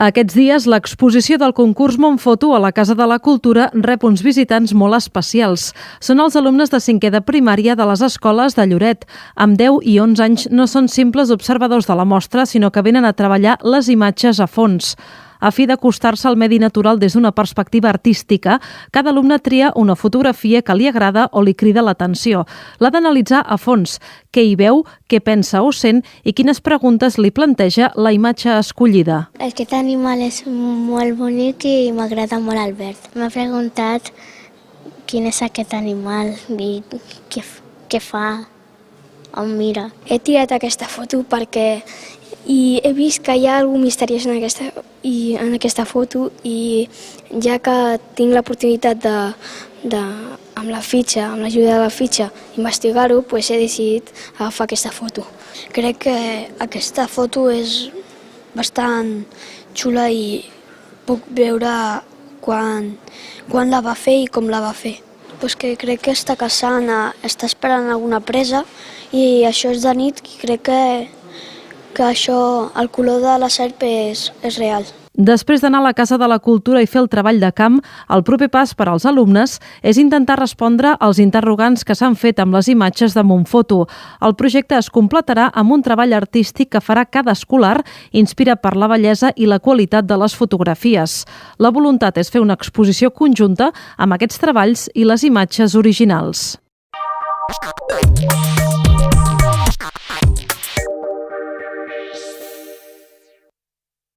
Aquests dies, l'exposició del concurs Montfoto a la Casa de la Cultura rep uns visitants molt especials. Són els alumnes de 5è de primària de les escoles de Lloret. Amb 10 i 11 anys no són simples observadors de la mostra, sinó que venen a treballar les imatges a fons. A fi d'acostar-se al medi natural des d'una perspectiva artística, cada alumne tria una fotografia que li agrada o li crida l'atenció. L'ha d'analitzar a fons, què hi veu, què pensa o sent i quines preguntes li planteja la imatge escollida. Aquest animal és molt bonic i m'agrada molt el verd. M'ha preguntat quin és aquest animal i què fa, on mira. He tirat aquesta foto perquè he vist que hi ha alguna misteriós en aquesta foto i ja que tinc l'oportunitat amb la fitxa, amb l'ajuda de la fitxa, investigar-ho, he decidit agafar aquesta foto. Crec que aquesta foto és bastant xula i puc veure quan la va fer i com la va fer. Que crec que està caçant, està esperant alguna presa i això és de nit i crec que això, el color de la serp és real. Després d'anar a la Casa de la Cultura i fer el treball de camp, el proper pas per als alumnes és intentar respondre als interrogants que s'han fet amb les imatges de Montfoto. El projecte es completarà amb un treball artístic que farà cada escolar, inspirat per la bellesa i la qualitat de les fotografies. La voluntat és fer una exposició conjunta amb aquests treballs i les imatges originals.